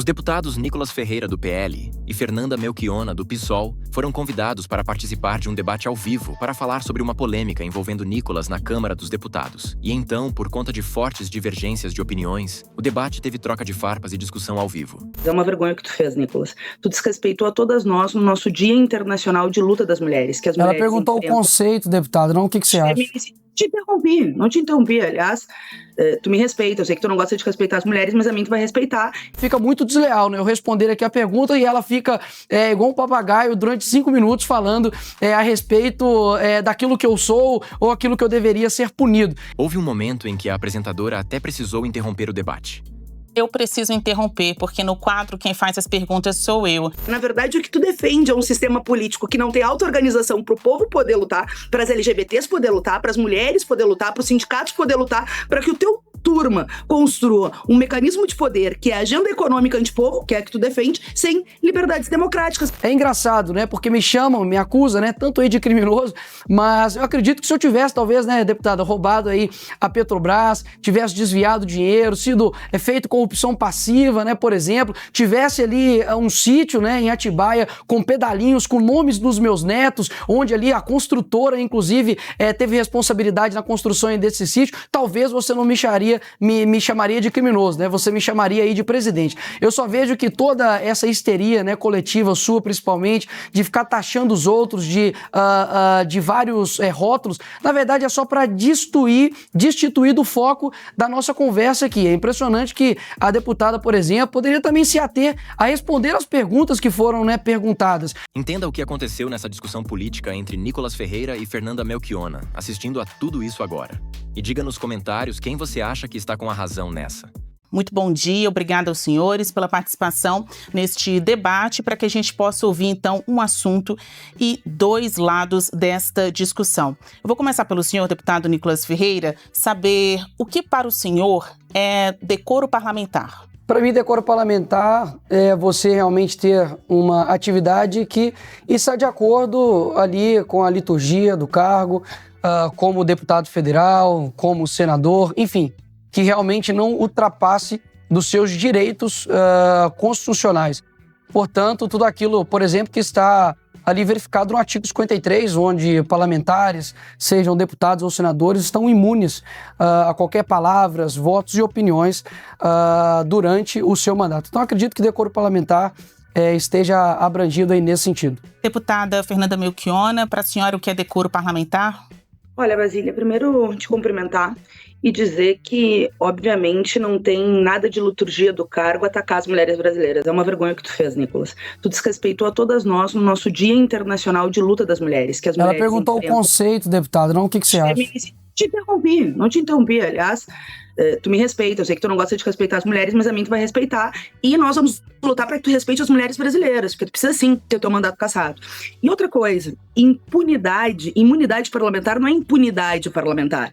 Os deputados Nicolas Ferreira, do PL, e Fernanda Melchiona, do PSOL, foram convidados para participar de um debate ao vivo para falar sobre uma polêmica envolvendo Nicolas na Câmara dos Deputados. E então, por conta de fortes divergências de opiniões, o debate teve troca de farpas e discussão ao vivo. É uma vergonha o que tu fez, Nicolas. Tu desrespeitou a todas nós no nosso Dia Internacional de Luta das Mulheres. Ela perguntou o conceito, deputado, não o que você acha. Não te interrompi, aliás, tu me respeita, eu sei que tu não gosta de respeitar as mulheres, mas a mim tu vai respeitar. Fica muito desleal, né, eu responder aqui a pergunta e ela fica igual um papagaio durante 5 minutos falando a respeito daquilo que eu sou ou aquilo que eu deveria ser punido. Houve um momento em que a apresentadora até precisou interromper o debate. Eu preciso interromper, porque no quadro quem faz as perguntas sou eu. Na verdade, o que tu defende é um sistema político que não tem auto-organização para o povo poder lutar, para as LGBTs poder lutar, para as mulheres poder lutar, para os sindicatos poder lutar, para que o teu turma construa um mecanismo de poder que é a agenda econômica antipovo, que é a que tu defende, sem liberdades democráticas. É engraçado, né? Porque me chamam, me acusam, né? Tanto aí de criminoso, mas eu acredito que se eu tivesse, talvez, né, deputada, roubado aí a Petrobras, tivesse desviado dinheiro, sido feito corrupção passiva, né, por exemplo, tivesse ali um sítio, né, em Atibaia, com pedalinhos, com nomes dos meus netos, onde ali a construtora, inclusive, teve responsabilidade na construção desse sítio, talvez você não me chamaria de criminoso, né? Você me chamaria aí de presidente. Eu só vejo que toda essa histeria, né, coletiva sua, principalmente, de ficar taxando os outros de vários rótulos, na verdade é só para destituir do foco da nossa conversa aqui. É impressionante que a deputada, por exemplo, poderia também se ater a responder as perguntas que foram, né, perguntadas. Entenda o que aconteceu nessa discussão política entre Nicolas Ferreira e Fernanda Melchiona, assistindo a tudo isso agora. E diga nos comentários quem você acha que está com a razão nessa. Muito bom dia, obrigada aos senhores pela participação neste debate, para que a gente possa ouvir, então, um assunto e 2 lados desta discussão. Eu vou começar pelo senhor, deputado Nicolas Ferreira, saber o que para o senhor é decoro parlamentar. Para mim, decoro parlamentar é você realmente ter uma atividade que está de acordo ali com a liturgia do cargo, como deputado federal, como senador, enfim, que realmente não ultrapasse dos seus direitos constitucionais. Portanto, tudo aquilo, por exemplo, que está ali verificado no artigo 53, onde parlamentares, sejam deputados ou senadores, estão imunes a qualquer palavras, votos e opiniões durante o seu mandato. Então, acredito que decoro parlamentar esteja abrangido aí nesse sentido. Deputada Fernanda Melchiona, para a senhora o que é decoro parlamentar? Olha, Basília, primeiro te cumprimentar e dizer que, obviamente, não tem nada de liturgia do cargo atacar as mulheres brasileiras. É uma vergonha o que tu fez, Nicolas. Tu desrespeitou a todas nós no nosso Dia Internacional de Luta das Mulheres. Que as mulheres perguntou o conceito, deputado, não o que você acha. Não te interrompi, aliás. Tu me respeita, eu sei que tu não gosta de respeitar as mulheres, mas a mim tu vai respeitar. E nós vamos lutar para que tu respeite as mulheres brasileiras, porque tu precisa sim ter o teu mandato cassado. E outra coisa, imunidade parlamentar não é impunidade parlamentar.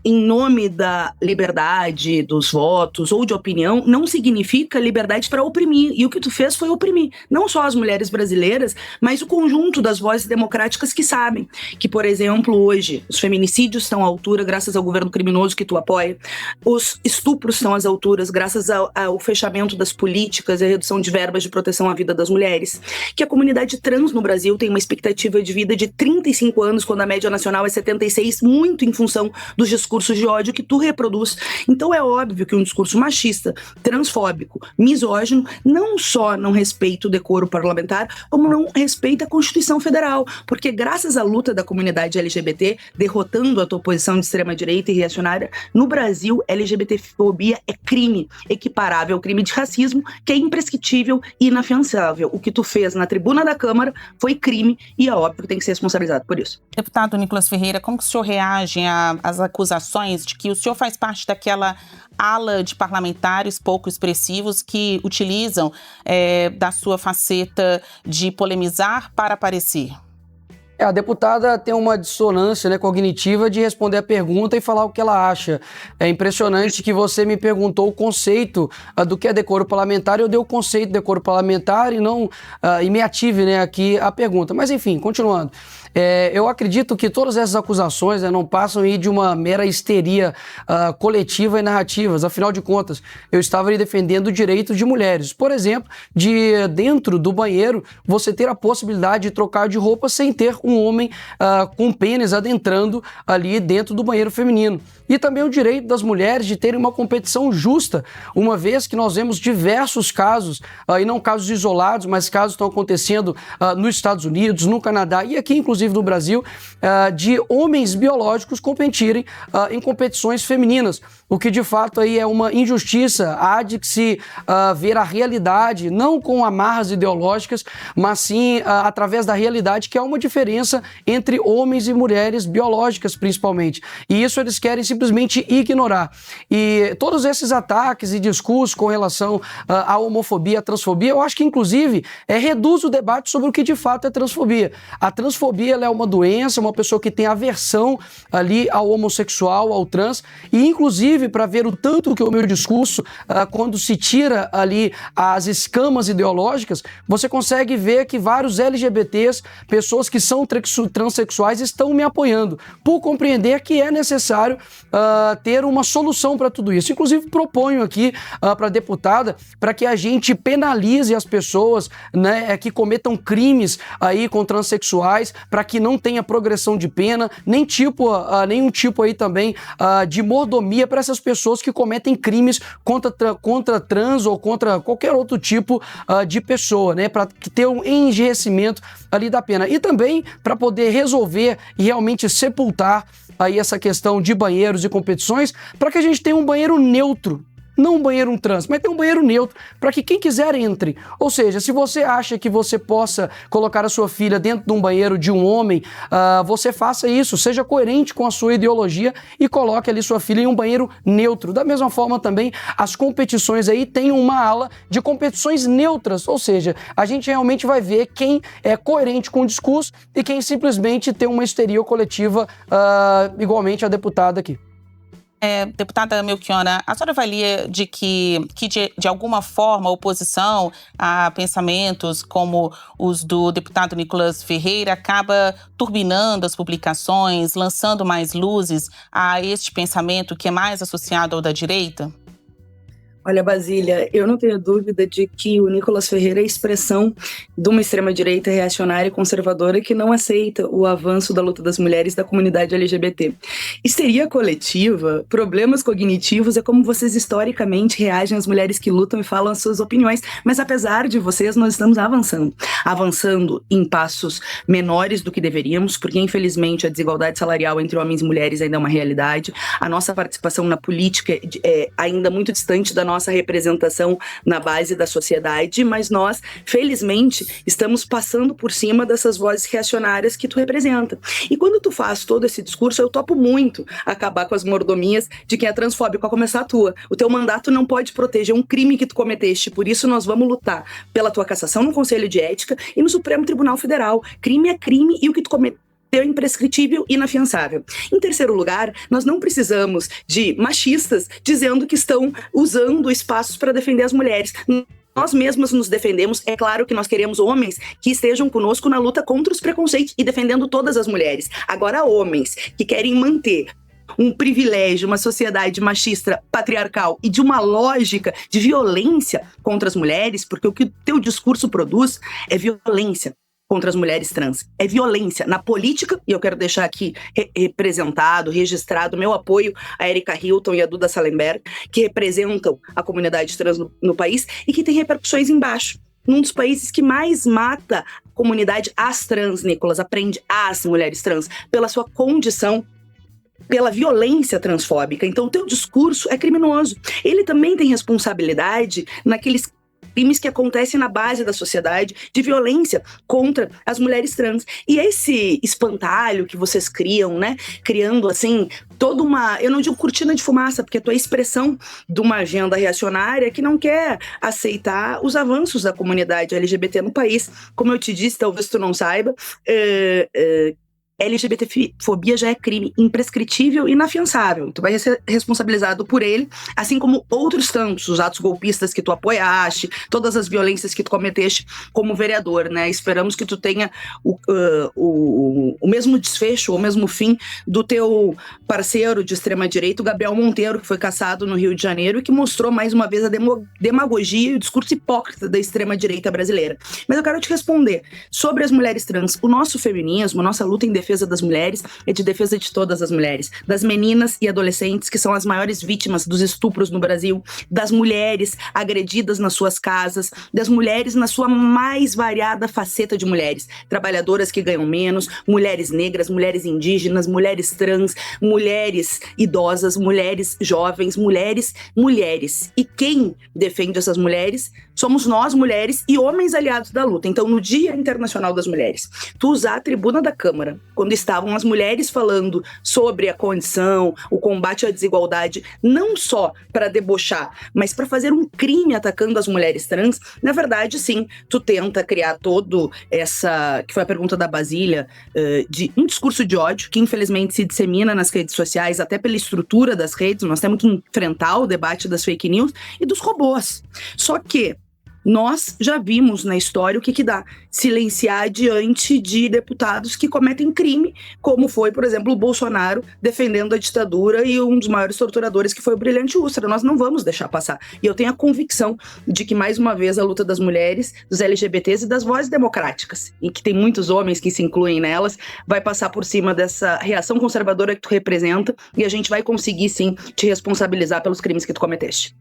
Em nome da liberdade dos votos ou de opinião, não significa liberdade para oprimir. E o que tu fez foi oprimir. Não só as mulheres brasileiras, mas o conjunto das vozes democráticas que sabem que, por exemplo, hoje, os feminicídios estão à altura graças ao governo criminoso que tu apoia. Os estupros estão às alturas graças ao fechamento das políticas e a redução de verbas de proteção à vida das mulheres. Que a comunidade trans no Brasil tem uma expectativa de vida de 35 anos, quando a média nacional é 76, muito em função dos discursos de ódio que tu reproduz. Então é óbvio que um discurso machista, transfóbico, misógino, não só não respeita o decoro parlamentar, como não respeita a Constituição Federal, porque graças à luta da comunidade LGBT, derrotando a tua posição de extrema-direita e reacionária, no Brasil, LGBTfobia é crime equiparável ao crime de racismo, que é imprescritível e inafiançável. O que tu fez na tribuna da Câmara foi crime e é óbvio que tem que ser responsabilizado por isso. Deputado Nicolas Ferreira, como que o senhor reage às acusações de que o senhor faz parte daquela ala de parlamentares pouco expressivos que utilizam da sua faceta de polemizar para aparecer? A deputada tem uma dissonância, né, cognitiva de responder a pergunta e falar o que ela acha. É impressionante que você me perguntou o conceito do que é decoro parlamentar, eu dei o conceito de decoro parlamentar e me ative, né, aqui a pergunta. Mas enfim, continuando. Eu acredito que todas essas acusações, né, não passam aí de uma mera histeria coletiva e narrativas. Afinal de contas, eu estava ali defendendo o direito de mulheres. Por exemplo, de dentro do banheiro, você ter a possibilidade de trocar de roupa sem ter um homem com pênis adentrando ali dentro do banheiro feminino. E também o direito das mulheres de terem uma competição justa, uma vez que nós vemos diversos casos, e não casos isolados, mas casos que estão acontecendo nos Estados Unidos, no Canadá e aqui, inclusive, no Brasil, de homens biológicos competirem em competições femininas, o que de fato aí é uma injustiça. Há de que se ver a realidade, não com amarras ideológicas, mas sim através da realidade, que há uma diferença entre homens e mulheres biológicas, principalmente. E isso eles querem simplesmente ignorar. E todos esses ataques e discursos com relação à homofobia, à transfobia, eu acho que, inclusive, reduz o debate sobre o que de fato é transfobia. A transfobia ela é uma doença, uma pessoa que tem aversão ali ao homossexual, ao trans, e inclusive para ver o tanto que o meu discurso, quando se tira ali as escamas ideológicas, você consegue ver que vários LGBTs, pessoas que são transexuais, estão me apoiando, por compreender que é necessário ter uma solução para tudo isso. Inclusive proponho aqui para a deputada para que a gente penalize as pessoas, né, que cometam crimes aí com transexuais, para que não tenha progressão de pena, nenhum tipo aí também de mordomia para essas pessoas que cometem crimes contra trans ou contra qualquer outro tipo de pessoa, né, para ter um enrijecimento ali da pena. E também para poder resolver e realmente sepultar aí essa questão de banheiros e competições, para que a gente tenha um banheiro neutro. Não um banheiro trans, mas tem um banheiro neutro para que quem quiser entre. Ou seja, se você acha que você possa colocar a sua filha dentro de um banheiro de um homem, você faça isso, seja coerente com a sua ideologia e coloque ali sua filha em um banheiro neutro. Da mesma forma também, as competições aí têm uma ala de competições neutras, ou seja, a gente realmente vai ver quem é coerente com o discurso e quem simplesmente tem uma histeria coletiva, igualmente a deputada aqui. Deputada Melchiona, a senhora avalia de que de alguma forma a oposição a pensamentos como os do deputado Nicolas Ferreira acaba turbinando as publicações, lançando mais luzes a este pensamento que é mais associado ao da direita? Olha, Basília, eu não tenho dúvida de que o Nicolas Ferreira é a expressão de uma extrema-direita reacionária e conservadora que não aceita o avanço da luta das mulheres da comunidade LGBT. Histeria coletiva, problemas cognitivos, é como vocês historicamente reagem às mulheres que lutam e falam as suas opiniões, mas apesar de vocês, nós estamos avançando em passos menores do que deveríamos, porque infelizmente a desigualdade salarial entre homens e mulheres ainda é uma realidade, a nossa participação na política é ainda muito distante da nossa representação na base da sociedade, mas nós, felizmente, estamos passando por cima dessas vozes reacionárias que tu representa. E quando tu faz todo esse discurso, eu topo muito acabar com as mordomias de quem é transfóbico, a começar a tua. O teu mandato não pode proteger um crime que tu cometeste, por isso nós vamos lutar pela tua cassação no Conselho de Ética e no Supremo Tribunal Federal. Crime é crime e o que tu cometeu é imprescritível e inafiançável. Em terceiro lugar, nós não precisamos de machistas dizendo que estão usando espaços para defender as mulheres. Nós mesmos nos defendemos, é claro que nós queremos homens que estejam conosco na luta contra os preconceitos e defendendo todas as mulheres. Agora, homens que querem manter um privilégio, uma sociedade machista, patriarcal e de uma lógica de violência contra as mulheres, porque o que o teu discurso produz é violência contra as mulheres trans. É violência na política, e eu quero deixar aqui registrado meu apoio a Erika Hilton e a Duda Salemberg, que representam a comunidade trans no país e que tem repercussões embaixo. Num dos países que mais mata a comunidade as trans, Nicolas, aprende as mulheres trans, pela sua condição, pela violência transfóbica. Então, o teu discurso é criminoso. Ele também tem responsabilidade naqueles crimes que acontecem na base da sociedade, de violência contra as mulheres trans. E esse espantalho que vocês criam, né, criando assim toda uma, eu não digo cortina de fumaça, porque é a expressão de uma agenda reacionária que não quer aceitar os avanços da comunidade LGBT no país. Como eu te disse, talvez tu não saiba, LGBTfobia já é crime imprescritível e inafiançável. Tu vai ser responsabilizado por ele, assim como outros tantos, os atos golpistas que tu apoiaste, todas as violências que tu cometeste como vereador, né? Esperamos que tu tenha o mesmo desfecho, o mesmo fim do teu parceiro de extrema-direita, o Gabriel Monteiro, que foi caçado no Rio de Janeiro e que mostrou mais uma vez a demagogia e o discurso hipócrita da extrema-direita brasileira. Mas eu quero te responder sobre as mulheres trans. O nosso feminismo, a nossa luta em defesa das mulheres é de defesa de todas as mulheres, das meninas e adolescentes que são as maiores vítimas dos estupros no Brasil, das mulheres agredidas nas suas casas, das mulheres na sua mais variada faceta de mulheres, trabalhadoras que ganham menos, mulheres negras, mulheres indígenas, mulheres trans, mulheres idosas, mulheres jovens, mulheres. E quem defende essas mulheres somos nós, mulheres e homens aliados da luta. Então, no Dia Internacional das Mulheres, tu usar a tribuna da Câmara, quando estavam as mulheres falando sobre a condição, o combate à desigualdade, não só para debochar, mas para fazer um crime atacando as mulheres trans, na verdade, sim, tu tenta criar todo essa, que foi a pergunta da Basília, de um discurso de ódio, que infelizmente se dissemina nas redes sociais, até pela estrutura das redes. Nós temos que enfrentar o debate das fake news e dos robôs. Só que nós já vimos na história o que dá silenciar diante de deputados que cometem crime, como foi, por exemplo, o Bolsonaro defendendo a ditadura e um dos maiores torturadores que foi o Brilhante Ustra. Nós não vamos deixar passar. E eu tenho a convicção de que, mais uma vez, a luta das mulheres, dos LGBTs e das vozes democráticas, e que tem muitos homens que se incluem nelas, vai passar por cima dessa reação conservadora que tu representa e a gente vai conseguir, sim, te responsabilizar pelos crimes que tu cometeste.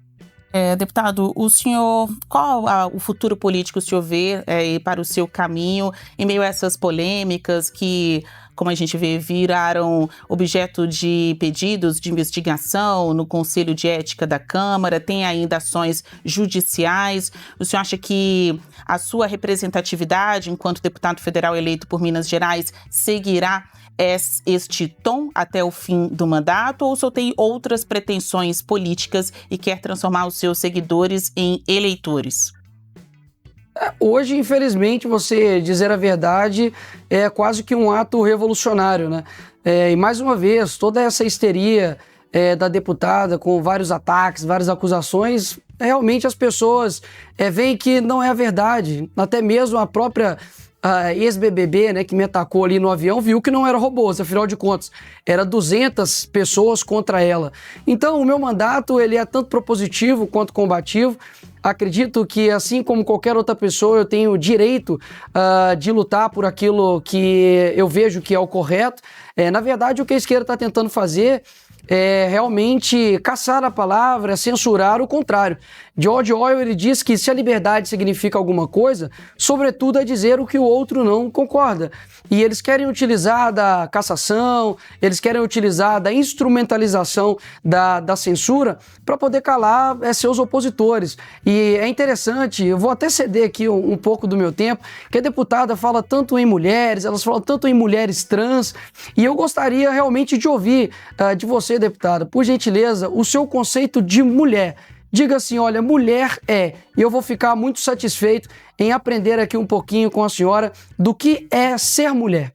Deputado, o senhor, qual o futuro político o senhor vê para o seu caminho em meio a essas polêmicas que, como a gente vê, viraram objeto de pedidos de investigação no Conselho de Ética da Câmara, tem ainda ações judiciais? O senhor acha que a sua representatividade enquanto deputado federal eleito por Minas Gerais seguirá este tom até o fim do mandato, ou o senhor tem outras pretensões políticas e quer transformar os seus seguidores em eleitores? Hoje, infelizmente, você dizer a verdade é quase que um ato revolucionário, né? E mais uma vez, toda essa histeria da deputada com vários ataques, várias acusações, realmente as pessoas veem que não é a verdade. Até mesmo a própria ex-BBB, né, que me atacou ali no avião, viu que não era robôs, afinal de contas, era 200 pessoas contra ela. Então, o meu mandato, ele é tanto propositivo quanto combativo. Acredito que, assim como qualquer outra pessoa, eu tenho o direito de lutar por aquilo que eu vejo que é o correto. Na verdade, o que a esquerda está tentando fazer é realmente caçar a palavra, censurar o contrário. George Orwell, ele diz que se a liberdade significa alguma coisa, sobretudo é dizer o que o outro não concorda. E eles querem utilizar da cassação, eles querem utilizar da instrumentalização da censura para poder calar seus opositores. E é interessante, eu vou até ceder aqui um pouco do meu tempo, que a deputada fala tanto em mulheres, elas falam tanto em mulheres trans, e eu gostaria realmente de ouvir de você, deputada, por gentileza, o seu conceito de mulher. Diga assim, olha, mulher e eu vou ficar muito satisfeito em aprender aqui um pouquinho com a senhora do que é ser mulher.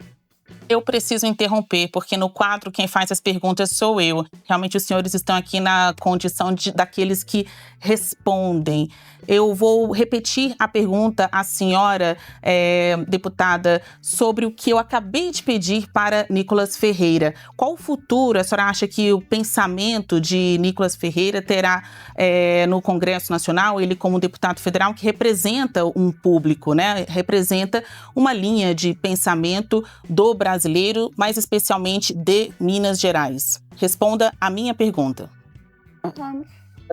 Eu preciso interromper, porque no quadro quem faz as perguntas sou eu. Realmente os senhores estão aqui na condição daqueles que respondem. Eu vou repetir a pergunta à senhora, deputada, sobre o que eu acabei de pedir para Nicolas Ferreira. Qual o futuro a senhora acha que o pensamento de Nicolas Ferreira terá no Congresso Nacional, ele como deputado federal que representa um público, né? Representa uma linha de pensamento do brasileiro, mais especialmente de Minas Gerais. Responda a minha pergunta.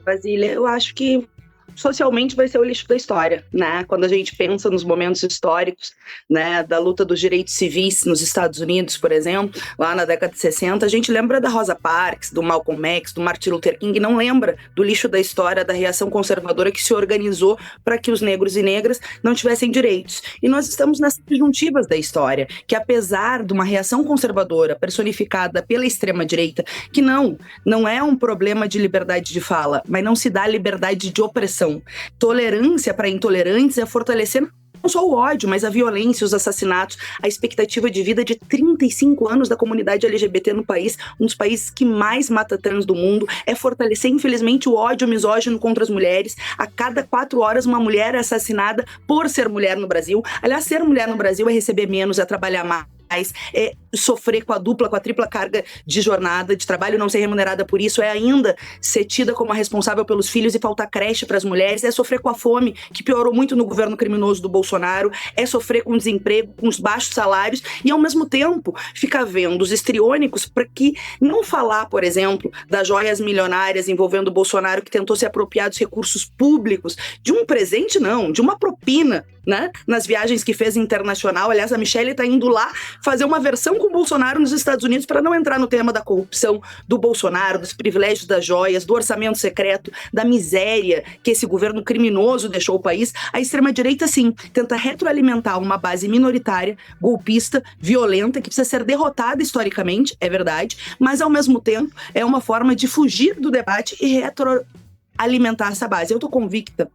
Basília, eu acho que socialmente vai ser o lixo da história, né? Quando a gente pensa nos momentos históricos, né, da luta dos direitos civis nos Estados Unidos, por exemplo, lá na década de 60, a gente lembra da Rosa Parks, do Malcolm X, do Martin Luther King, não lembra do lixo da história, da reação conservadora que se organizou para que os negros e negras não tivessem direitos. E nós estamos nas conjuntivas da história, que apesar de uma reação conservadora personificada pela extrema-direita, que não é um problema de liberdade de fala, mas não se dá liberdade de opressão. Tolerância para intolerantes é fortalecer não só o ódio, mas a violência, os assassinatos, a expectativa de vida de 35 anos da comunidade LGBT no país, um dos países que mais mata trans do mundo, é fortalecer, infelizmente, o ódio misógino contra as mulheres. A cada 4 horas, uma mulher é assassinada por ser mulher no Brasil. Aliás, ser mulher no Brasil é receber menos, é trabalhar mais, é sofrer com a dupla, com a tripla carga de jornada, de trabalho, não ser remunerada por isso, é ainda ser tida como a responsável pelos filhos e faltar creche para as mulheres, é sofrer com a fome, que piorou muito no governo criminoso do Bolsonaro, é sofrer com desemprego, com os baixos salários e, ao mesmo tempo, ficar vendo os histriônicos para que não falar, por exemplo, das joias milionárias envolvendo o Bolsonaro, que tentou se apropriar dos recursos públicos, de um presente não, de uma propina, né, nas viagens que fez internacional. Aliás, a Michelle está indo lá fazer uma versão com o Bolsonaro nos Estados Unidos para não entrar no tema da corrupção do Bolsonaro, dos privilégios das joias, do orçamento secreto, da miséria que esse governo criminoso deixou o país. A extrema-direita, sim, tenta retroalimentar uma base minoritária, golpista, violenta, que precisa ser derrotada historicamente, é verdade, mas ao mesmo tempo é uma forma de fugir do debate e retroalimentar essa base. Eu tô convicta,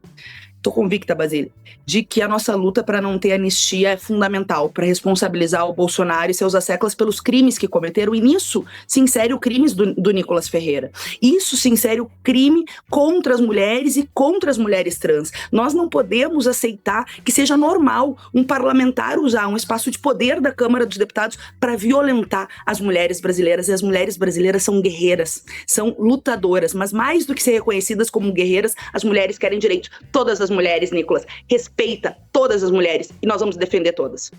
Basílio, de que a nossa luta para não ter anistia é fundamental para responsabilizar o Bolsonaro e seus asseclas pelos crimes que cometeram, e nisso se insere o crime do Nicolas Ferreira. Isso se insere o crime contra as mulheres e contra as mulheres trans. Nós não podemos aceitar que seja normal um parlamentar usar um espaço de poder da Câmara dos Deputados para violentar as mulheres brasileiras. E as mulheres brasileiras são guerreiras, são lutadoras, mas mais do que ser reconhecidas como guerreiras, as mulheres querem direito. Todas as mulheres, Nicolas, respeita todas as mulheres e nós vamos defender todas.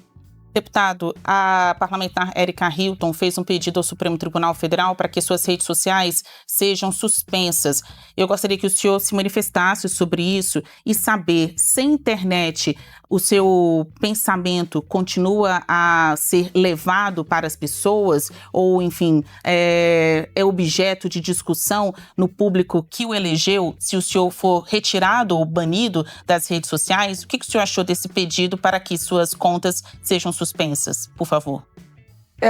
Deputado, a parlamentar Érica Hilton fez um pedido ao Supremo Tribunal Federal para que suas redes sociais sejam suspensas. Eu gostaria que o senhor se manifestasse sobre isso e saber, sem internet, o seu pensamento continua a ser levado para as pessoas ou, enfim, é objeto de discussão no público que o elegeu, se o senhor for retirado ou banido das redes sociais? O que o senhor achou desse pedido para que suas contas sejam suspensas, por favor?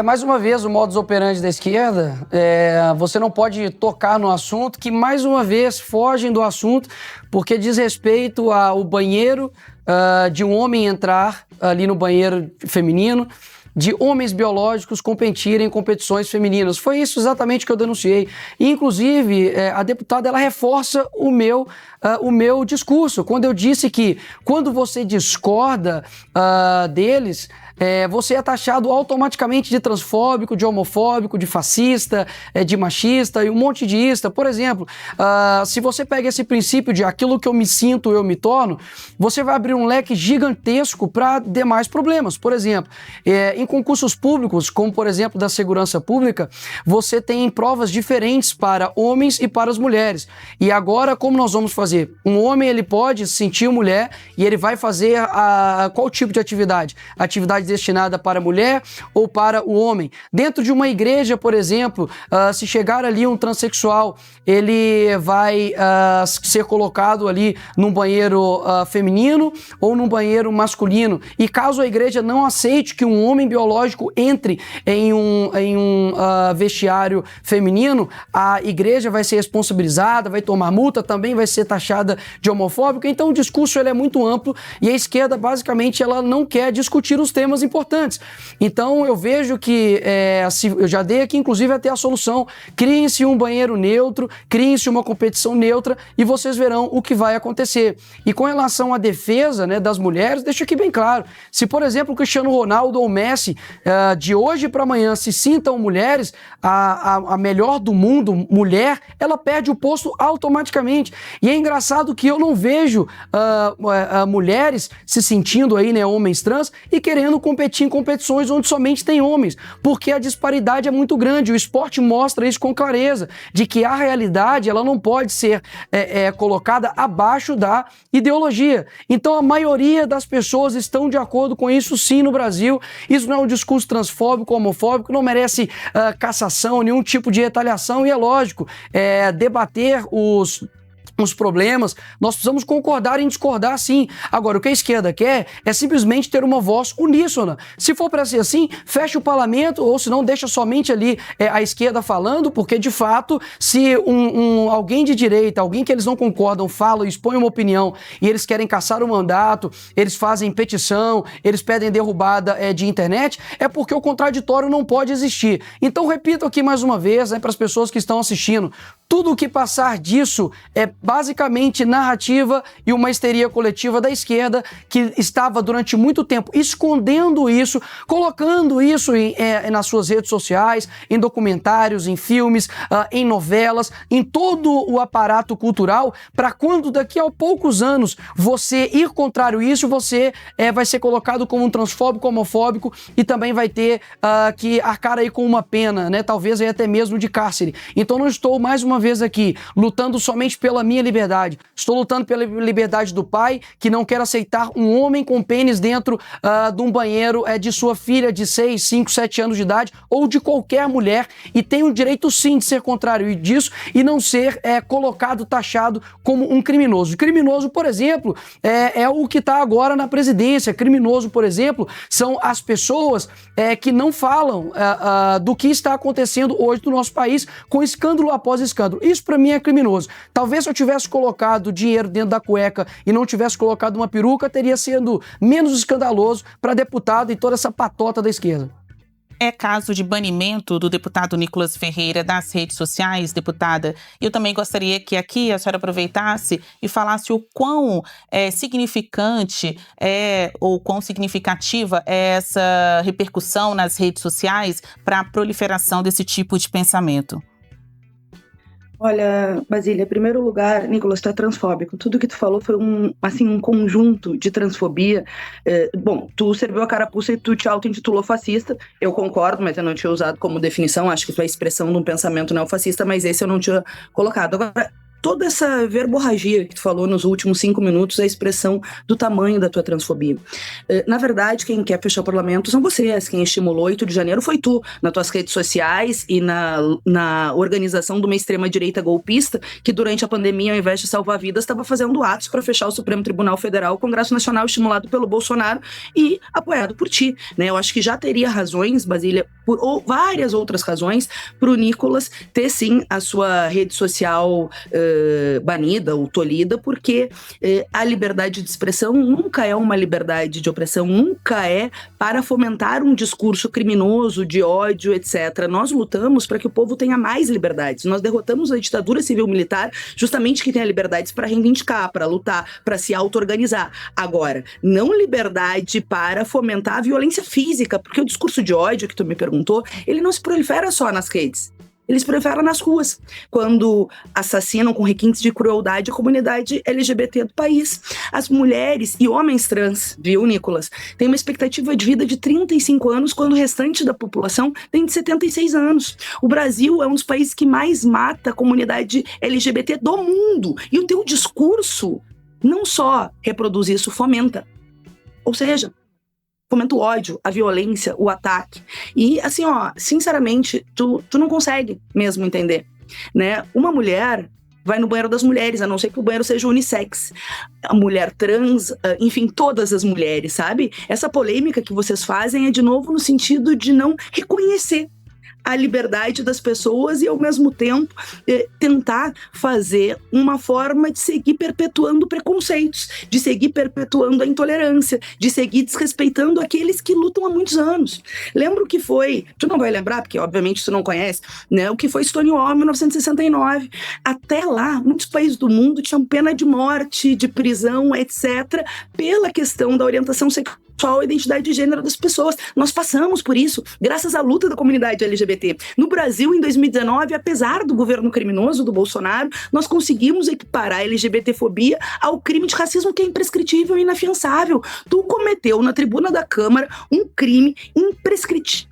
Mais uma vez, o modus operandi da esquerda, você não pode tocar no assunto, que mais uma vez fogem do assunto, porque diz respeito ao banheiro, de um homem entrar ali no banheiro feminino, de homens biológicos competirem em competições femininas. Foi isso exatamente que eu denunciei. E, inclusive, a deputada ela reforça o meu discurso, quando eu disse que quando você discorda deles, você é taxado automaticamente de transfóbico, de homofóbico, de fascista, de machista e um monte de ista. Por exemplo, se você pega esse princípio de aquilo que eu me sinto, eu me torno, você vai abrir um leque gigantesco para demais problemas. Por exemplo, em concursos públicos, como por exemplo da segurança pública, você tem provas diferentes para homens e para as mulheres. E agora, como nós vamos fazer? Um homem ele pode se sentir mulher e ele vai fazer qual tipo de atividade? Atividade destinada para a mulher ou para o homem. Dentro de uma igreja, por exemplo, se chegar ali um transexual, ele vai ser colocado ali num banheiro feminino ou num banheiro masculino. E caso a igreja não aceite que um homem biológico entre em um vestiário feminino, a igreja vai ser responsabilizada, vai tomar multa, também vai ser taxada de homofóbica. Então o discurso ele é muito amplo e a esquerda basicamente ela não quer discutir os temas importantes. Então eu vejo que, eu já dei aqui inclusive até a solução, criem-se um banheiro neutro, criem-se uma competição neutra e vocês verão o que vai acontecer. E com relação à defesa, né, das mulheres, deixa aqui bem claro, se por exemplo o Cristiano Ronaldo ou o Messi de hoje para amanhã se sintam mulheres, a melhor do mundo, mulher, ela perde o posto automaticamente. E é engraçado que eu não vejo mulheres se sentindo aí, né, homens trans e querendo competir em competições onde somente tem homens, porque a disparidade é muito grande. O esporte mostra isso com clareza, de que a realidade ela não pode ser colocada abaixo da ideologia. Então a maioria das pessoas estão de acordo com isso sim no Brasil. Isso não é um discurso transfóbico, homofóbico, não merece cassação, nenhum tipo de retaliação, e é lógico, debater os problemas, nós precisamos concordar em discordar sim. Agora, o que a esquerda quer é simplesmente ter uma voz uníssona. Se for para ser assim, fecha o parlamento, ou se não, deixa somente ali a esquerda falando, porque de fato, se alguém de direita, alguém que eles não concordam, fala, expõe uma opinião e eles querem caçar o mandato, eles fazem petição, eles pedem derrubada de internet, é porque o contraditório não pode existir. Então, repito aqui mais uma vez, para as pessoas que estão assistindo, tudo o que passar disso é basicamente narrativa e uma histeria coletiva da esquerda que estava durante muito tempo escondendo isso, colocando isso nas suas redes sociais, em documentários, em filmes, em novelas, em todo o aparato cultural, para quando daqui a poucos anos você ir contrário a isso, você vai ser colocado como um transfóbico, homofóbico e também vai ter que arcar aí com uma pena, né? Talvez aí até mesmo de cárcere. Então não estou mais uma vez aqui lutando somente pela minha liberdade. Estou lutando pela liberdade do pai que não quer aceitar um homem com pênis dentro de um banheiro de sua filha de 6, 5, 7 anos de idade ou de qualquer mulher, e tem o direito sim de ser contrário disso e não ser colocado, taxado como um criminoso. Criminoso, por exemplo, é o que está agora na presidência. Criminoso, por exemplo, são as pessoas que não falam do que está acontecendo hoje no nosso país com escândalo após escândalo. Isso para mim é criminoso. Talvez se eu tivesse colocado dinheiro dentro da cueca e não tivesse colocado uma peruca, teria sido menos escandaloso para deputado e toda essa patota da esquerda. É caso de banimento do deputado Nicolas Ferreira das redes sociais, deputada. Eu também gostaria que aqui a senhora aproveitasse e falasse o quão significante ou quão significativa é essa repercussão nas redes sociais para a proliferação desse tipo de pensamento. Olha, Basília, em primeiro lugar, Nicolas, tu é transfóbico. Tudo que tu falou foi um conjunto de transfobia. Bom, tu serviu a carapuça e tu te auto-intitulou fascista. Eu concordo, mas eu não tinha usado como definição. Acho que tu é a expressão de um pensamento neofascista, mas esse eu não tinha colocado. Agora, toda essa verborragia que tu falou nos últimos 5 minutos é a expressão do tamanho da tua transfobia. Na verdade, quem quer fechar o parlamento são vocês. Quem estimulou 8 de janeiro foi tu, nas tuas redes sociais e na organização de uma extrema-direita golpista que durante a pandemia, ao invés de salvar vidas, estava fazendo atos para fechar o Supremo Tribunal Federal, o Congresso Nacional, estimulado pelo Bolsonaro e apoiado por ti, né? Eu acho que já teria razões, Basília, ou várias outras razões, para o Nicolas ter sim a sua rede social banida ou tolhida, porque a liberdade de expressão nunca é uma liberdade de opressão, nunca é para fomentar um discurso criminoso, de ódio, etc. Nós lutamos para que o povo tenha mais liberdades. Nós derrotamos a ditadura civil-militar justamente que tenha liberdades para reivindicar, para lutar, para se auto-organizar. Agora, não liberdade para fomentar a violência física, porque o discurso de ódio que tu me perguntou, ele não se prolifera só nas redes. Eles proliferam nas ruas, quando assassinam com requintes de crueldade a comunidade LGBT do país. As mulheres e homens trans, viu, Nicolas, têm uma expectativa de vida de 35 anos, quando o restante da população tem de 76 anos. O Brasil é um dos países que mais mata a comunidade LGBT do mundo. E o teu discurso não só reproduz isso, fomenta. Ou seja, fomenta o ódio, a violência, o ataque. E assim, sinceramente, tu não consegue mesmo entender, né? Uma mulher vai no banheiro das mulheres, a não ser que o banheiro seja unissex. A mulher trans, enfim, todas as mulheres, sabe? Essa polêmica que vocês fazem é de novo no sentido de não reconhecer a liberdade das pessoas e, ao mesmo tempo, tentar fazer uma forma de seguir perpetuando preconceitos, de seguir perpetuando a intolerância, de seguir desrespeitando aqueles que lutam há muitos anos. Lembra o que foi, tu não vai lembrar, porque obviamente tu não conhece, né, o que foi Stonewall em 1969. Até lá, muitos países do mundo tinham pena de morte, de prisão, etc., pela questão da orientação sexual a identidade de gênero das pessoas. Nós passamos por isso, graças à luta da comunidade LGBT. No Brasil, em 2019, apesar do governo criminoso do Bolsonaro, nós conseguimos equiparar a LGBTfobia ao crime de racismo que é imprescritível e inafiançável. Tu cometeu na tribuna da Câmara um crime imprescritível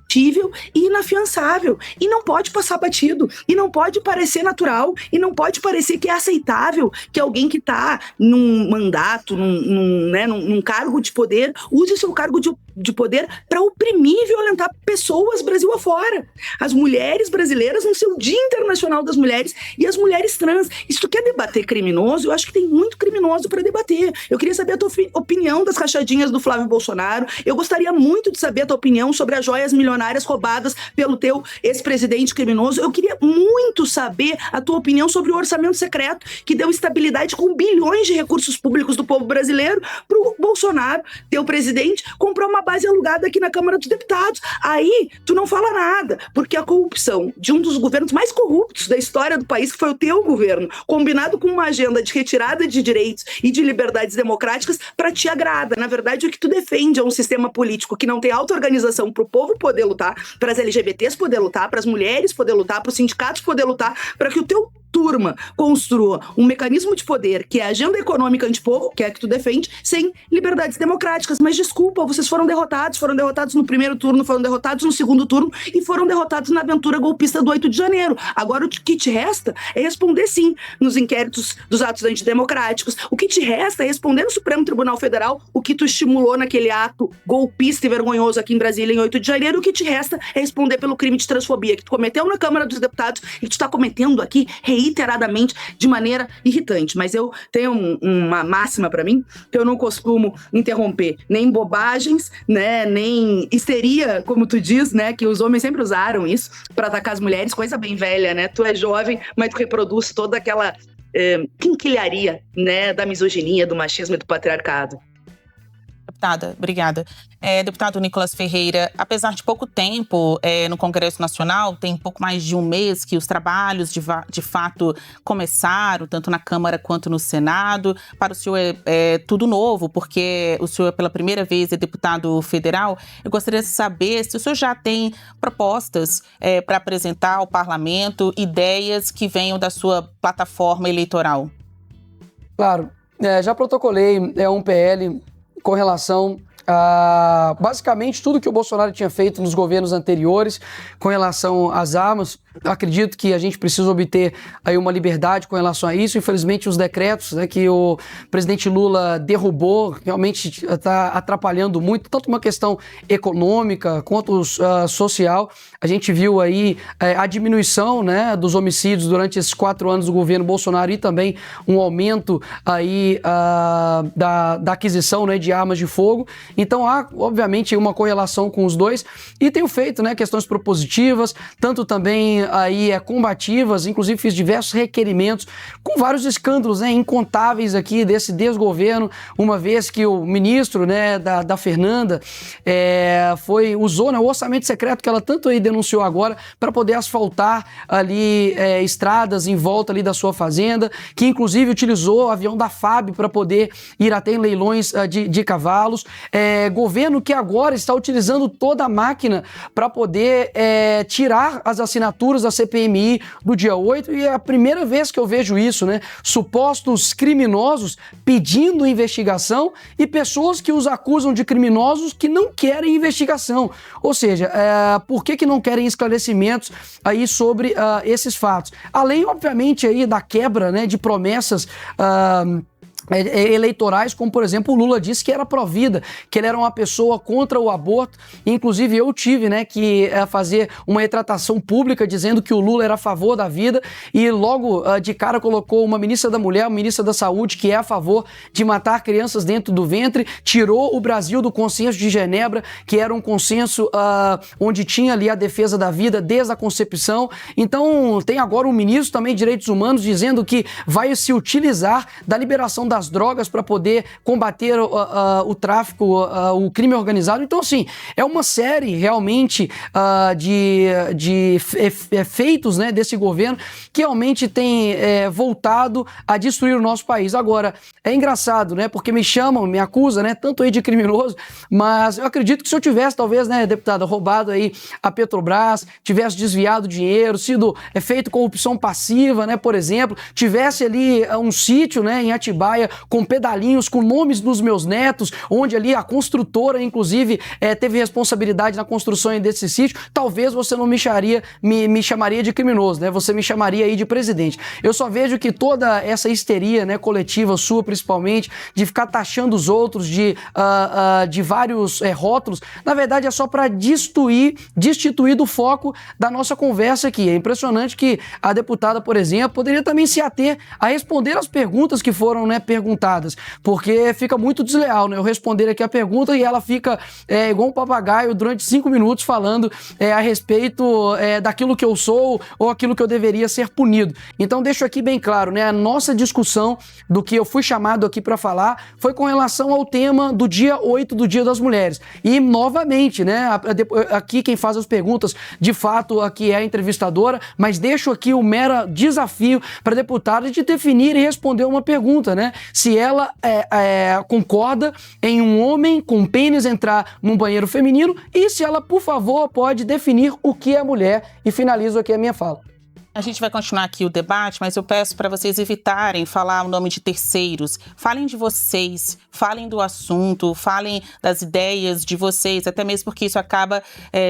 e inafiançável, e não pode passar batido, e não pode parecer natural, e não pode parecer que é aceitável que alguém que está num mandato, num cargo de poder, use seu cargo de poder para oprimir e violentar pessoas Brasil afora. As mulheres brasileiras no seu Dia Internacional das Mulheres e as mulheres trans. E se tu quer debater criminoso, eu acho que tem muito criminoso para debater. Eu queria saber a tua opinião das rachadinhas do Flávio Bolsonaro. Eu gostaria muito de saber a tua opinião sobre as joias milionárias roubadas pelo teu ex-presidente criminoso. Eu queria muito saber a tua opinião sobre o orçamento secreto que deu estabilidade com bilhões de recursos públicos do povo brasileiro pro Bolsonaro, teu presidente, comprou uma base alugada aqui na Câmara dos Deputados. Aí, tu não fala nada, porque a corrupção de um dos governos mais corruptos da história do país, que foi o teu governo, combinado com uma agenda de retirada de direitos e de liberdades democráticas, para ti agrada. Na verdade, o que tu defende é um sistema político que não tem auto-organização pro povo poder lutar, para as LGBTs poder lutar, para as mulheres poder lutar, para os sindicatos poder lutar, para que o teu turma construa um mecanismo de poder que é a agenda econômica antipovo, que é a que tu defende, sem liberdades democráticas. Mas desculpa, vocês foram derrotados no primeiro turno, foram derrotados no segundo turno e foram derrotados na aventura golpista do 8 de janeiro. Agora o que te resta é responder sim nos inquéritos dos atos antidemocráticos. O que te resta é responder no Supremo Tribunal Federal o que tu estimulou naquele ato golpista e vergonhoso aqui em Brasília em 8 de janeiro. O que te resta é responder pelo crime de transfobia que tu cometeu na Câmara dos Deputados e que tu está cometendo aqui reiteradamente de maneira irritante. Mas eu tenho uma máxima para mim, que eu não costumo interromper nem bobagens, né, nem histeria, como tu diz, né, que os homens sempre usaram isso para atacar as mulheres, coisa bem velha, né? Tu é jovem, mas tu reproduz toda aquela quinquilharia, né, da misoginia, do machismo e do patriarcado. Deputada, obrigada. Deputado Nicolas Ferreira, apesar de pouco tempo no Congresso Nacional, tem pouco mais de um mês que os trabalhos de fato começaram, tanto na Câmara quanto no Senado. Para o senhor é tudo novo, porque o senhor pela primeira vez é deputado federal. Eu gostaria de saber se o senhor já tem propostas para apresentar ao parlamento, ideias que venham da sua plataforma eleitoral. Claro, já protocolei um PL com relação a basicamente tudo que o Bolsonaro tinha feito nos governos anteriores com relação às armas. Eu acredito que a gente precisa obter aí uma liberdade com relação a isso. Infelizmente, os decretos, né, que o presidente Lula derrubou realmente está atrapalhando muito, tanto uma questão econômica quanto social. A gente viu aí a diminuição, né, dos homicídios durante esses 4 anos do governo Bolsonaro e também um aumento aí da aquisição, né, de armas de fogo. Então há, obviamente, uma correlação com os dois e tenho feito, né, questões propositivas, tanto também aí combativas, inclusive fiz diversos requerimentos com vários escândalos, né, incontáveis aqui desse desgoverno, uma vez que o ministro, né, da Fernanda usou, né, o orçamento secreto que ela tanto aí denunciou agora para poder asfaltar ali estradas em volta ali da sua fazenda, que inclusive utilizou o avião da FAB para poder ir até em leilões de cavalos. Governo que agora está utilizando toda a máquina para poder tirar as assinaturas da CPMI do dia 8, e é a primeira vez que eu vejo isso, né? Supostos criminosos pedindo investigação e pessoas que os acusam de criminosos que não querem investigação. Ou seja, por que não querem esclarecimentos aí sobre esses fatos? Além, obviamente, aí da quebra, né, de promessas eleitorais, como por exemplo o Lula disse que era pró-vida, que ele era uma pessoa contra o aborto. Inclusive eu tive, né, que fazer uma retratação pública dizendo que o Lula era a favor da vida e logo de cara colocou uma ministra da Mulher, uma ministra da Saúde que é a favor de matar crianças dentro do ventre, tirou o Brasil do consenso de Genebra, que era um consenso onde tinha ali a defesa da vida desde a concepção. Então tem agora um ministro também de Direitos Humanos dizendo que vai se utilizar da liberação das das drogas para poder combater o tráfico, o crime organizado. Então, assim, é uma série realmente de efeitos, né, desse governo que realmente tem voltado a destruir o nosso país. Agora, é engraçado, né, porque me acusam, né, tanto aí de criminoso, mas eu acredito que se eu tivesse, talvez, né, deputada, roubado aí a Petrobras, tivesse desviado dinheiro, sido feito corrupção passiva, né, por exemplo, tivesse ali um sítio, né, em Atibaia com pedalinhos, com nomes dos meus netos, onde ali a construtora, inclusive, teve responsabilidade na construção desse sítio, talvez você não me chamaria de criminoso, né, você me chamaria aí de presidente. Eu só vejo que toda essa histeria, né, coletiva sua, principalmente, de ficar taxando os outros de vários rótulos, na verdade é só para destituir do foco da nossa conversa aqui. É impressionante que a deputada, por exemplo, poderia também se ater a responder as perguntas que foram, né, perguntadas, porque fica muito desleal, né, eu responder aqui a pergunta e ela fica igual um papagaio durante 5 minutos falando a respeito daquilo que eu sou ou aquilo que eu deveria ser punido. Então deixo aqui bem claro, né, a nossa discussão do que eu fui chamado aqui para falar foi com relação ao tema do dia 8 do Dia das Mulheres. E novamente, né, aqui quem faz as perguntas, de fato, aqui é a entrevistadora, mas deixo aqui o mero desafio para a deputada de definir e responder uma pergunta, né? Se ela concorda em um homem com pênis entrar num banheiro feminino e se ela, por favor, pode definir o que é mulher. E finalizo aqui a minha fala. A gente vai continuar aqui o debate, mas eu peço para vocês evitarem falar o nome de terceiros. Falem de vocês, falem do assunto, falem das ideias de vocês, até mesmo porque isso acaba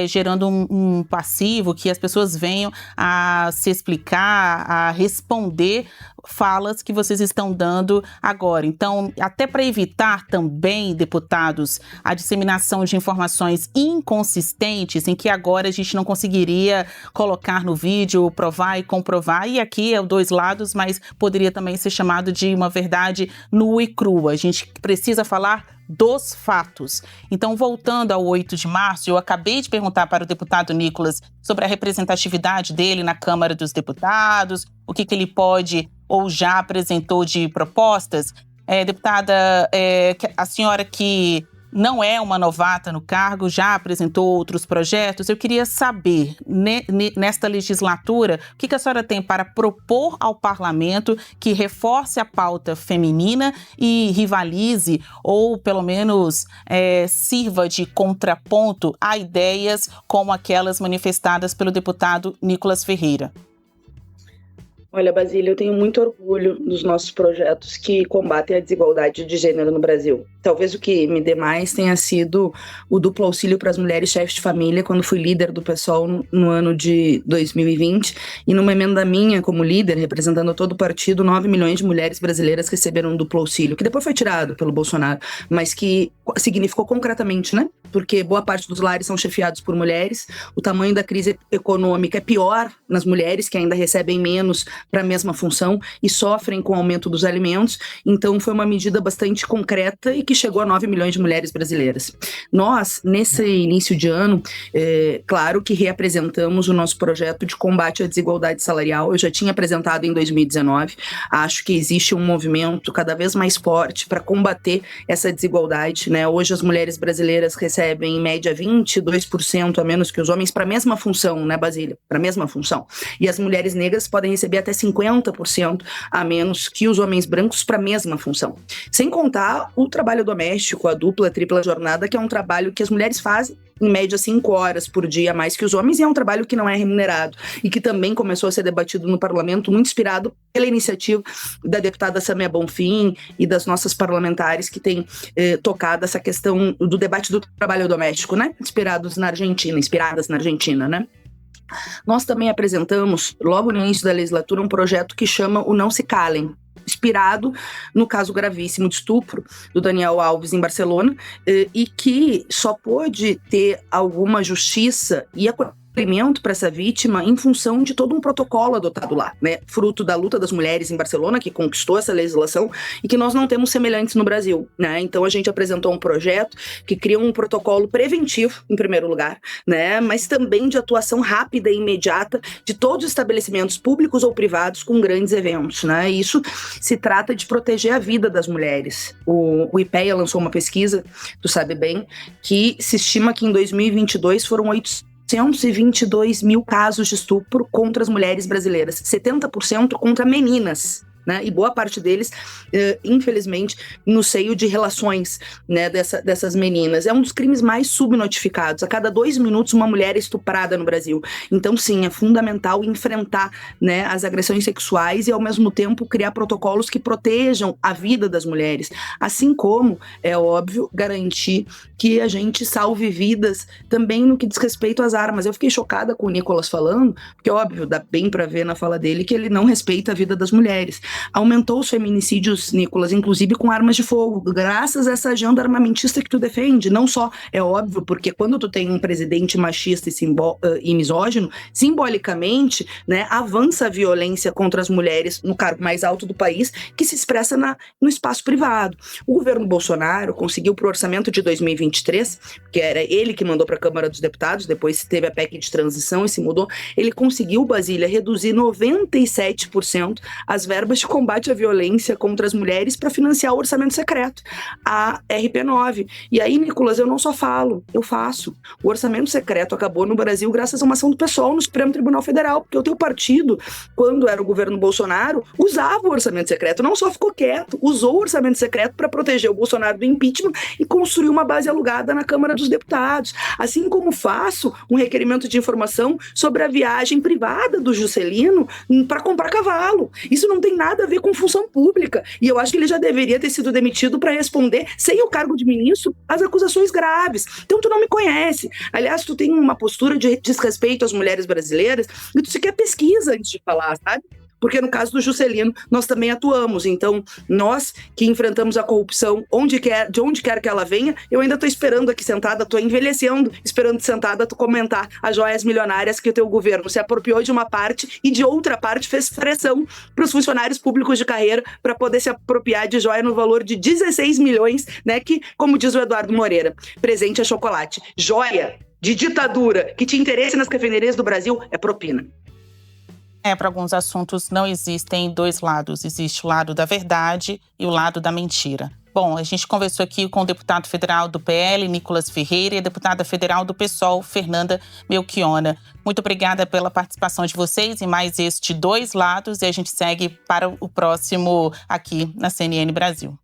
gerando um passivo que as pessoas venham a se explicar, a responder falas que vocês estão dando agora. Então, até para evitar também, deputados, a disseminação de informações inconsistentes em que agora a gente não conseguiria colocar no vídeo, provar e comprovar, e aqui é o dois lados, mas poderia também ser chamado de uma verdade nua e crua. A gente precisa falar dos fatos. Então, voltando ao 8 de março, eu acabei de perguntar para o deputado Nicolas sobre a representatividade dele na Câmara dos Deputados, o que ele pode ou já apresentou de propostas. Deputada, a senhora que não é uma novata no cargo, já apresentou outros projetos. Eu queria saber, nesta legislatura, o que a senhora tem para propor ao parlamento que reforce a pauta feminina e rivalize, ou pelo menos sirva de contraponto a ideias como aquelas manifestadas pelo deputado Nicolas Ferreira. Olha, Basília, eu tenho muito orgulho dos nossos projetos que combatem a desigualdade de gênero no Brasil. Talvez o que me dê mais tenha sido o duplo auxílio para as mulheres chefes de família, quando fui líder do PSOL no ano de 2020. E numa emenda minha, como líder, representando todo o partido, 9 milhões de mulheres brasileiras receberam um duplo auxílio, que depois foi tirado pelo Bolsonaro, mas que significou concretamente, né? Porque boa parte dos lares são chefiados por mulheres, o tamanho da crise econômica é pior nas mulheres, que ainda recebem menos para a mesma função e sofrem com o aumento dos alimentos. Então foi uma medida bastante concreta e que chegou a 9 milhões de mulheres brasileiras. Nós, nesse início de ano, claro que reapresentamos o nosso projeto de combate à desigualdade salarial. Eu já tinha apresentado em 2019. Acho que existe um movimento cada vez mais forte para combater essa desigualdade, né? Hoje as mulheres brasileiras recebem em média 22% a menos que os homens para a mesma função, né, Basília? Para a mesma função. E as mulheres negras podem receber até 50% a menos que os homens brancos para a mesma função. Sem contar o trabalho doméstico, a dupla, tripla jornada, que é um trabalho que as mulheres fazem em média 5 horas por dia a mais que os homens, e é um trabalho que não é remunerado e que também começou a ser debatido no parlamento, muito inspirado pela iniciativa da deputada Samia Bonfim e das nossas parlamentares que têm tocado essa questão do debate do trabalho doméstico, né? Inspiradas na Argentina, né? Nós também apresentamos, logo no início da legislatura, um projeto que chama o Não Se Calem, inspirado no caso gravíssimo de estupro do Daniel Alves em Barcelona, e que só pôde ter alguma justiça e acolhimento para essa vítima em função de todo um protocolo adotado lá, né? Fruto da luta das mulheres em Barcelona, que conquistou essa legislação e que nós não temos semelhantes no Brasil, né? Então a gente apresentou um projeto que cria um protocolo preventivo, em primeiro lugar, né? Mas também de atuação rápida e imediata de todos os estabelecimentos públicos ou privados com grandes eventos, né? E isso se trata de proteger a vida das mulheres. O IPEA lançou uma pesquisa, tu sabe bem, que se estima que em 2022 foram 822 mil casos de estupro contra as mulheres brasileiras, 70% contra meninas, né? E boa parte deles, infelizmente, no seio de relações, né, dessas meninas. É um dos crimes mais subnotificados. A cada 2 minutos, uma mulher é estuprada no Brasil. Então, sim, é fundamental enfrentar, né, as agressões sexuais e, ao mesmo tempo, criar protocolos que protejam a vida das mulheres. Assim como, é óbvio, garantir que a gente salve vidas também no que diz respeito às armas. Eu fiquei chocada com o Nicolas falando, porque, óbvio, dá bem pra ver na fala dele que ele não respeita a vida das mulheres. Aumentou os feminicídios, Nicolas, inclusive com armas de fogo, graças a essa agenda armamentista que tu defende. Não só, é óbvio, porque quando tu tem um presidente machista e misógino, simbolicamente, né, avança a violência contra as mulheres no cargo mais alto do país, que se expressa no espaço privado. O governo Bolsonaro conseguiu pro orçamento de 2023, que era ele que mandou para a Câmara dos Deputados, depois teve a PEC de transição e se mudou, ele conseguiu, Basília, reduzir 97% as verbas de combate à violência contra as mulheres para financiar o orçamento secreto, a RP9. E aí, Nicolas, eu não só falo, eu faço. O orçamento secreto acabou no Brasil graças a uma ação do PSOL no Supremo Tribunal Federal, porque o teu partido, quando era o governo Bolsonaro, usava o orçamento secreto, não só ficou quieto, usou o orçamento secreto para proteger o Bolsonaro do impeachment e construiu uma base alugada na Câmara dos Deputados. Assim como faço um requerimento de informação sobre a viagem privada do Juscelino para comprar cavalo. Isso não tem nada a ver com função pública. E eu acho que ele já deveria ter sido demitido para responder, sem o cargo de ministro, às acusações graves. Então tu não me conhece. Aliás, tu tem uma postura de desrespeito às mulheres brasileiras e tu sequer pesquisa antes de falar, sabe? Porque no caso do Juscelino, nós também atuamos. Então, nós que enfrentamos a corrupção de onde quer que ela venha, eu ainda estou esperando aqui sentada, estou envelhecendo, esperando sentada tu comentar as joias milionárias que o teu governo se apropriou de uma parte e de outra parte fez pressão para os funcionários públicos de carreira para poder se apropriar de joia no valor de 16 milhões, né? Que, como diz o Eduardo Moreira, presente é chocolate. Joia de ditadura que te interessa nas refinarias do Brasil é propina. Para alguns assuntos não existem dois lados. Existe o lado da verdade e o lado da mentira. Bom, a gente conversou aqui com o deputado federal do PL, Nicolas Ferreira, e a deputada federal do PSOL, Fernanda Melchiona. Muito obrigada pela participação de vocês em mais este Dois Lados e a gente segue para o próximo aqui na CNN Brasil.